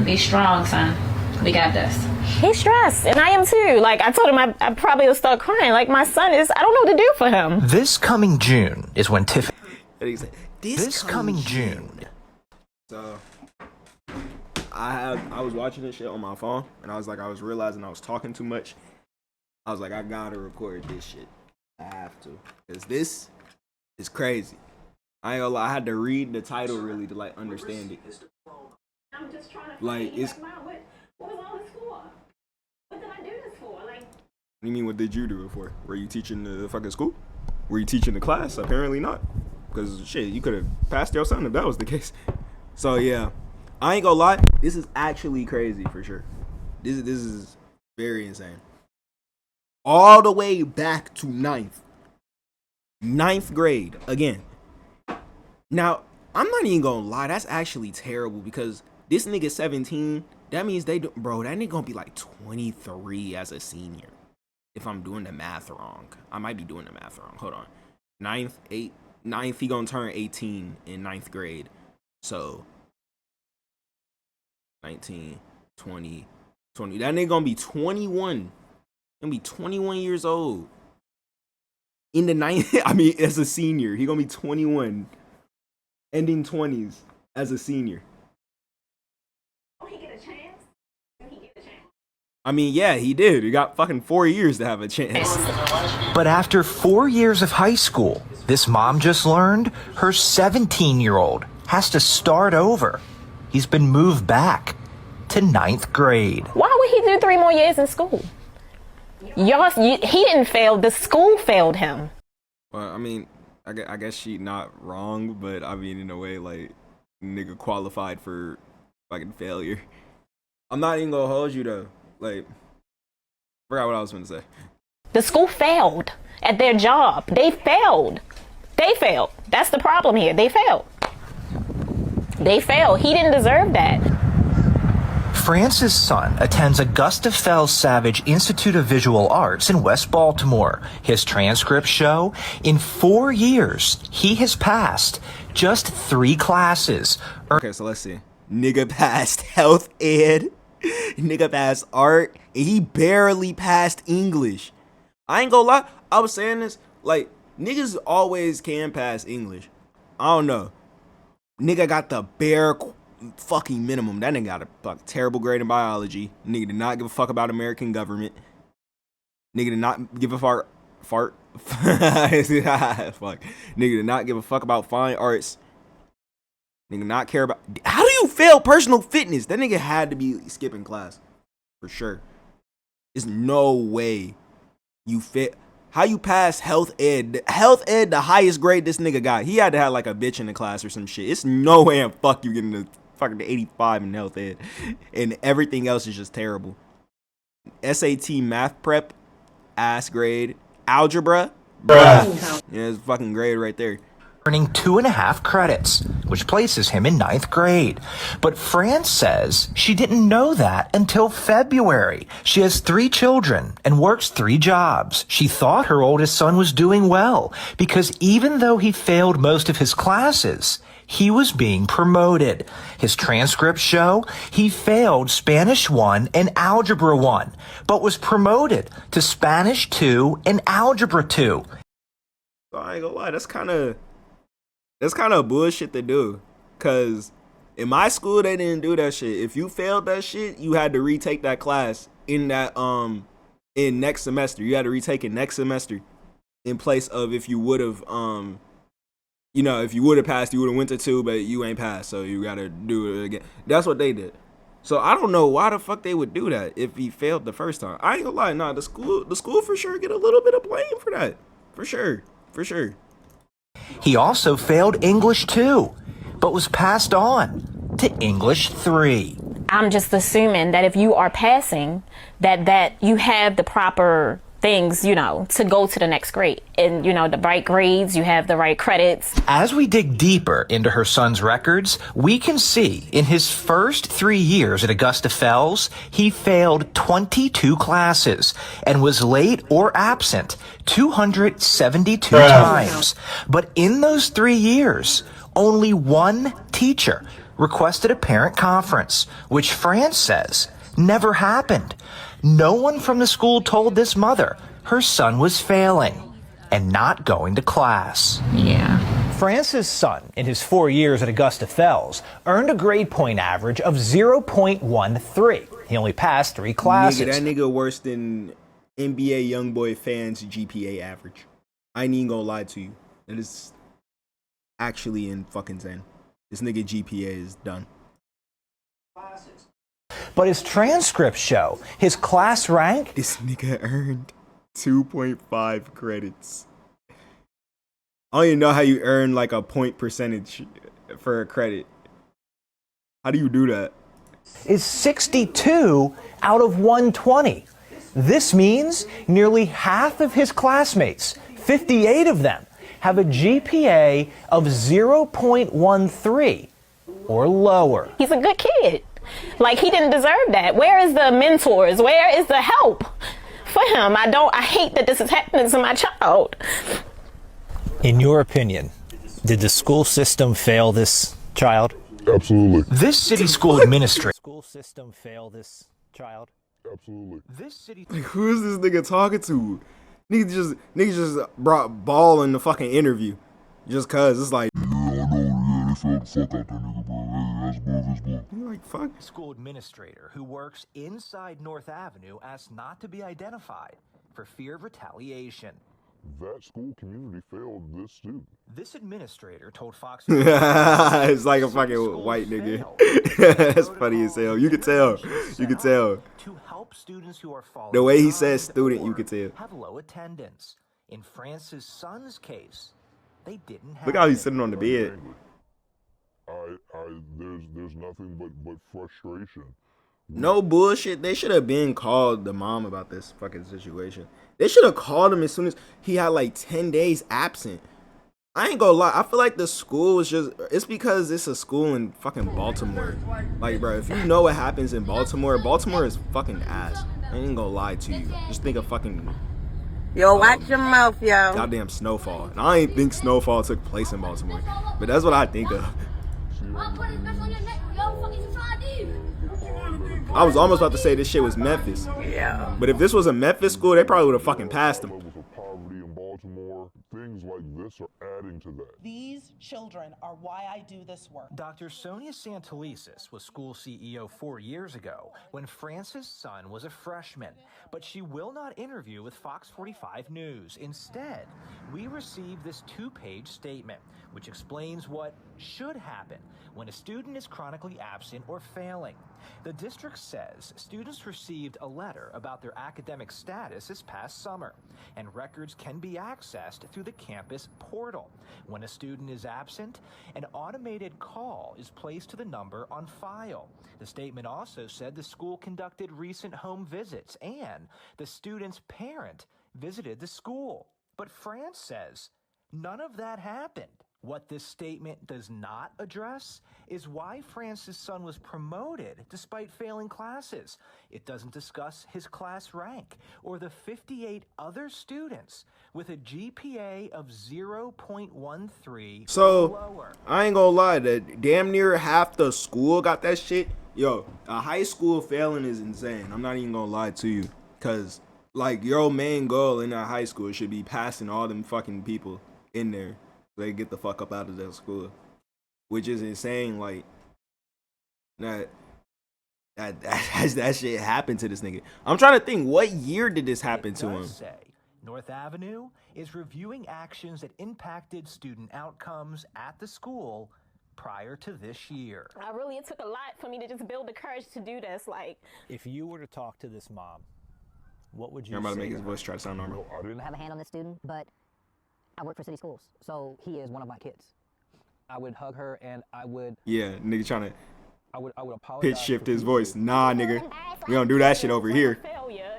Be strong, son. We got this. He's stressed, and I am too. Like, I told him I probably will start crying. Like, my son is, I don't know what to do for him. This coming June is when Tiffany... This coming June. So, I was watching this shit on my phone, and I was realizing I was talking too much. I was like, I gotta record this shit. I have to. Because this is crazy. I ain't gonna lie, I had to read the title really to, like, understand it. I'm just trying to Like, it's... What was all this for? What did I do this for? Like... What do you mean, what did you do it for? Were you teaching the fucking school? Were you teaching the class? Apparently not. Because, shit, you could have passed your son if that was the case. So, yeah. I ain't gonna lie, this is actually crazy for sure. This is very insane. All the way back to ninth grade again. Now, I'm not even gonna lie, that's actually terrible because this nigga 17, that means that nigga gonna be like 23 as a senior. If I'm doing the math wrong. I might be doing the math wrong. Hold on. Ninth, he gonna turn 18 in ninth grade. So 19, 20. That nigga gonna be 21. Gonna be 21 years old. In the ninth, I mean, as a senior. He gonna be 21. Ending 20s as a senior. Oh, he get a chance? He get a chance? I mean, yeah, he did. He got fucking 4 years to have a chance. But after 4 years of high school, this mom just learned her 17-year-old has to start over. He's been moved back to ninth grade. Why would he do 3 more years in school? He didn't fail. The school failed him. Well, I mean, I guess she not wrong, but I mean, in a way, like, nigga qualified for fucking failure. I'm not even gonna hold you, though. Like, forgot what I was gonna say. The school failed at their job. They failed. That's the problem here. They failed. He didn't deserve that. France's son attends Augusta Fells Savage Institute of Visual Arts in West Baltimore. His transcripts show in 4 years, he has passed just 3 classes. Okay, so let's see. Nigga passed health ed. Nigga passed art. And he barely passed English. I ain't gonna lie. I was saying this. Like, niggas always can pass English. I don't know. Nigga got the bare fucking minimum. That nigga got a terrible grade in biology. Nigga did not give a fuck about American government. Nigga did not give a fart. Fuck. Nigga did not give a fuck about fine arts. Nigga not care about... How do you fail personal fitness? That nigga had to be skipping class. For sure. There's no way you fit... How you pass health ed? Health ed, the highest grade this nigga got. He had to have like a bitch in the class or some shit. It's no way in fuck you getting the fucking 85 in health ed. And everything else is just terrible. SAT math prep, ass grade. Algebra, bruh. Yeah, it's fucking grade right there. Earning 2.5 credits, which places him in ninth grade. But France says she didn't know that until February. She has 3 children and works 3 jobs. She thought her oldest son was doing well because even though he failed most of his classes, he was being promoted. His transcripts show he failed Spanish 1 and Algebra 1, but was promoted to Spanish 2 and Algebra 2. So I ain't gonna lie, that's kind of bullshit to do. Cause in my school they didn't do that shit. If you failed that shit, you had to retake that class in that in next semester. You had to retake it next semester in place of if you would have if you would have passed, you would have went to 2, but you ain't passed, so you gotta do it again. That's what they did. So I don't know why the fuck they would do that if he failed the first time. I ain't gonna lie, nah, the school for sure get a little bit of blame for that. For sure. He also failed English 2, but was passed on to English 3. I'm just assuming that if you are passing, that you have the proper things, to go to the next grade. And, the right grades, you have the right credits. As we dig deeper into her son's records, we can see in his first 3 years at Augusta Fells, he failed 22 classes and was late or absent 272 times. But in those 3 years, only one teacher requested a parent conference, which France says never happened. No one from the school told this mother her son was failing and not going to class. Yeah. France's son, in his 4 years at Augusta Fells, earned a grade point average of 0.13. He only passed 3 classes. Nigga, that nigga worse than NBA YoungBoy fans' GPA average. I ain't even gonna lie to you. It is actually in fucking Zen. This nigga GPA is done. But his transcripts show his class rank. This nigga earned 2.5 credits. I don't even know how you earn like a point percentage for a credit. How do you do that? Is 62 out of 120. This means nearly half of his classmates, 58 of them, have a GPA of 0.13 or lower. He's a good kid. Like, he didn't deserve that. Where is the mentors? Where is the help for him? I hate that this is happening to my child. In your opinion, did the school system fail this child? Absolutely. This city school administrator. School system fail this child? Absolutely. This city. Like, who is this nigga talking to? Nigga just brought ball in the fucking interview. Just cause it's like, Yeah, I know, they failed the fuck out that nigga, bro. Hey, that's above his blood. you're like, fuck. School administrator who works inside North Avenue asked not to be identified for fear of retaliation. That school community failed this student. This administrator told Fox. It's like a fucking white nigga. That's funny as hell. You can tell. You can tell. To help students who are falling The way he behind says student, you or could tell. have low attendance. In France's son's case, they didn't have. Look how he's it. sitting on the bed. There's nothing but frustration. No bullshit. They should have been called the mom about this fucking situation. They should have called him as soon as he had like 10 days absent. I ain't gonna lie. I feel like the school was just, it's because it's a school in fucking Baltimore. Like, bro, if you know what happens in Baltimore, Baltimore is fucking ass. I ain't gonna lie to you. Just think of fucking Yo, watch your mouth, yo. goddamn snowfall. And I ain't think snowfall took place in Baltimore. But that's what I think of. I was almost about to say this shit was Memphis. Yeah. But if this was a Memphis school, they probably would have fucking passed them. Levels of poverty in Baltimore, things like this are adding to that. These children are why I do this work. Dr. Sonia Santelises was school CEO 4 years ago when France's son was a freshman, but she will not interview with Fox 45 News. Instead, we received this 2-page statement, which explains what should happen when a student is chronically absent or failing. The district says students received a letter about their academic status this past summer, and records can be accessed through the campus portal. When a student is absent, an automated call is placed to the number on file. The statement also said the school conducted recent home visits and the student's parent visited the school. But France says none of that happened. What this statement does not address is why France's son was promoted despite failing classes. It doesn't discuss his class rank or the 58 other students with a GPA of 0.13 So, or lower. I ain't gonna lie, that damn near half the school got that shit. Yo, a high school failing is insane. I'm not even gonna lie to you. Cause, like, your main goal in that high school should be passing all them fucking people in there. They get the fuck up out of that school, which is insane. Like that shit happened to this nigga. I'm trying to think, what year did this happen to him? Say North Avenue is reviewing actions that impacted student outcomes at the school prior to this year. It took a lot for me to just build the courage to do this. Like, If you were to talk to this mom, what would you I'm about to say? make his voice try to sound normal. I didn't have a hand on this student, but I work for city schools, so he is one of my kids. I would hug her and I would Yeah, nigga trying to apologize. pitch shift his profusely. voice. Nah, nigga, we don't do that shit over here. failure,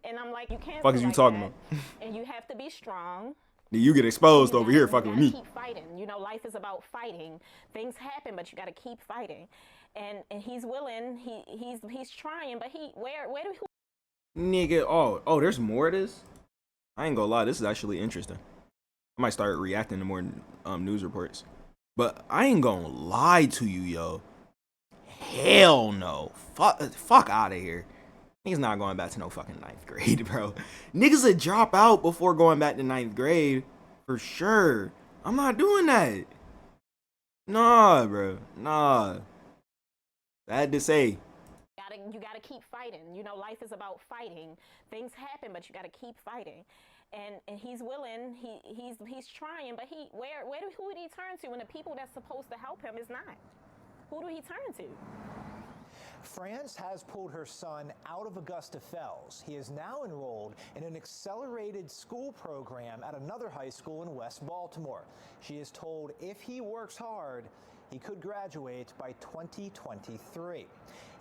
and I'm like, you can't. Fuck is feel you like talking that. about? And you have to be strong. You get exposed You over here gotta- fucking you with gotta me. Keep fighting. You know, life is about fighting. Things happen, but you got to keep fighting. And he's willing. He's trying, but where do he? Nigga, oh, there's more of this? I ain't gonna lie, this is actually interesting. I might start reacting to more news reports. But I ain't gonna lie to you, yo. hell no. Fuck out of here. Niggas not going back to no fucking 9th grade, bro. Niggas would drop out before going back to 9th grade. For sure. I'm not doing that. Nah, bro. Nah. Bad to say. You gotta keep fighting. You know, life is about fighting. Things happen, but you gotta keep fighting. And he's willing. He's trying, but who would he turn to when the people that's supposed to help him is not? Who do he turn to? France has pulled her son out of Augusta Fells. He is now enrolled in an accelerated school program at another high school in West Baltimore. She is told if he works hard, he could graduate by 2023.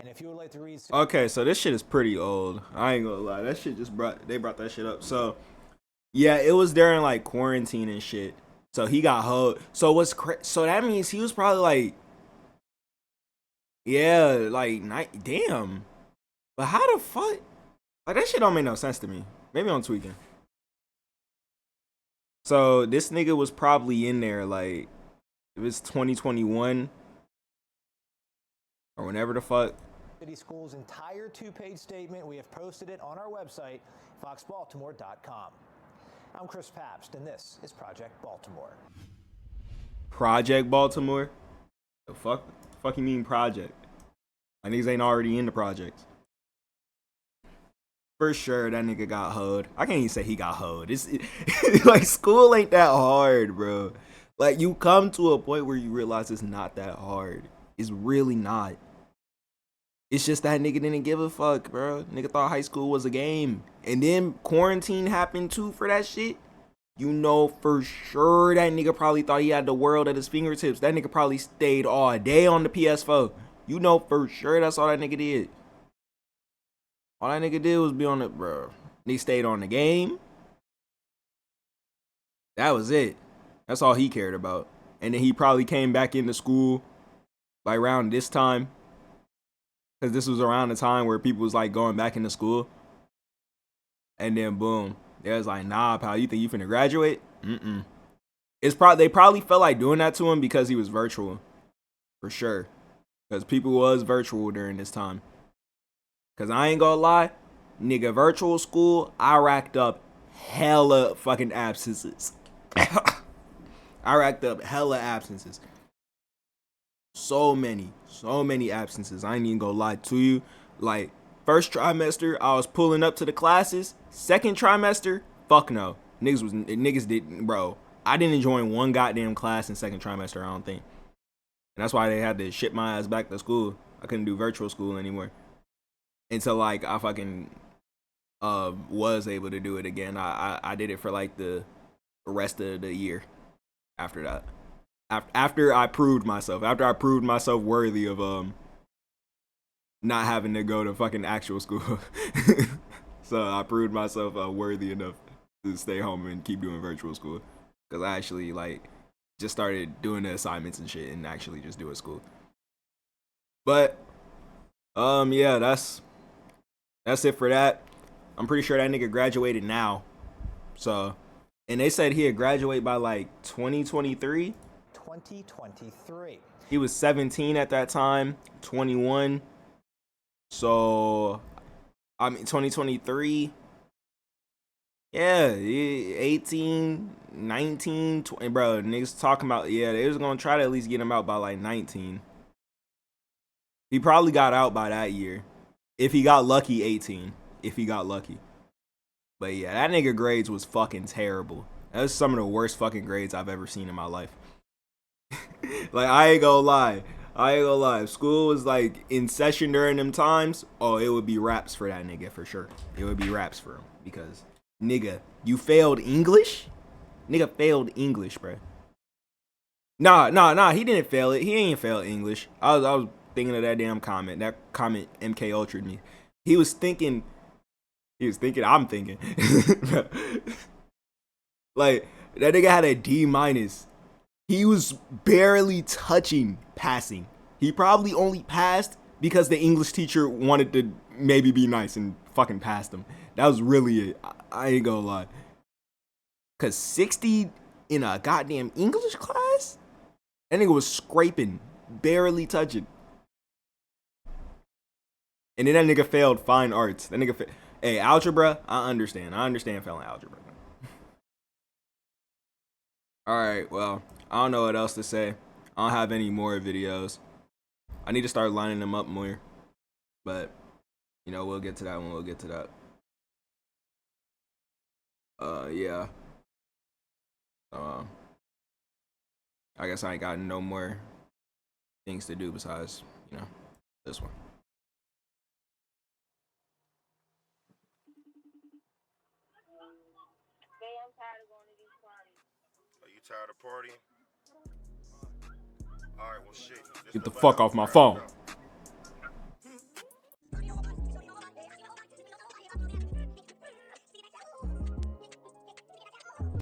And if you would like to read... Okay, so this shit is pretty old. I ain't gonna lie. That shit they brought that shit up. So, yeah, it was during, like, quarantine and shit. So he got hoed. So so that means he was probably, like... Yeah, like, damn. But how the fuck? Like, that shit don't make no sense to me. Maybe I'm tweaking. So this nigga was probably in there, like, it was 2021 or whenever the fuck. City Schools' entire 2-page statement. We have posted it on our website, foxbaltimore.com. I'm Chris Pabst, and this is Project Baltimore. Project Baltimore? The fuck you mean project? My niggas ain't already in the projects. For sure, that nigga got hoed. I can't even say he got hoed. Like, school ain't that hard, bro. Like, you come to a point where you realize it's not that hard. It's really not. It's just that nigga didn't give a fuck, bro. Nigga thought high school was a game. And then quarantine happened too for that shit. You know for sure that nigga probably thought he had the world at his fingertips. That nigga probably stayed all day on the PS4. You know for sure that's all that nigga did. All that nigga did was be on the, bro. He stayed on the game. That was it. That's all he cared about. And then he probably came back into school like around this time. Because this was around the time where people was like going back into school. And then boom. They was like, nah, pal, you think you finna graduate? Mm-mm. They probably felt like doing that to him because he was virtual. For sure. Because people was virtual during this time. Because I ain't gonna lie, nigga, virtual school, I racked up hella fucking absences. I racked up hella absences. So many absences. I ain't even gonna lie to you. Like, first trimester, I was pulling up to the classes. Second trimester, fuck no. Niggas didn't, bro. I didn't join one goddamn class in second trimester, I don't think. And that's why they had to ship my ass back to school. I couldn't do virtual school anymore. Until, like, I fucking was able to do it again. I did it for, like, the rest of the year after that. After I proved myself. After I proved myself worthy of not having to go to fucking actual school. So I proved myself worthy enough to stay home and keep doing virtual school. Because I actually, like, just started doing the assignments and shit and actually just doing school. But, yeah, that's it for that. I'm pretty sure that nigga graduated now. So, and they said he'd graduate by, like, 2023. 2023. He was 17 at that time, 21. So, I mean, 2023. Yeah, 18, 19, 20. Bro, niggas talking about, yeah, they was going to try to at least get him out by, like, 19. He probably got out by that year. If he got lucky, 18. If he got lucky. But yeah, that nigga grades was fucking terrible. That was some of the worst fucking grades I've ever seen in my life. Like, I ain't gonna lie. If school was, like, in session during them times, oh, it would be raps for that nigga for sure. It would be raps for him. Because, nigga, you failed English? Nigga failed English, bro. Nah, he didn't fail it. He ain't failed English. I was thinking of that damn comment. That comment MK Ultra'd me. He was thinking, I'm thinking. Like, that nigga had a D-. He was barely touching passing. He probably only passed because the English teacher wanted to maybe be nice and fucking passed him. That was really it. I ain't gonna lie. Cause 60 in a goddamn English class? That nigga was scraping, barely touching. And then that nigga failed fine arts. That nigga hey, algebra, I understand. I understand failing algebra. Alright, well, I don't know what else to say. I don't have any more videos. I need to start lining them up more. But, you know, we'll get to that when we'll get to that. Yeah. I guess I ain't got no more things to do besides, you know, this one. Are you tired of partying? All right, well, shit. Get the fuck off my phone.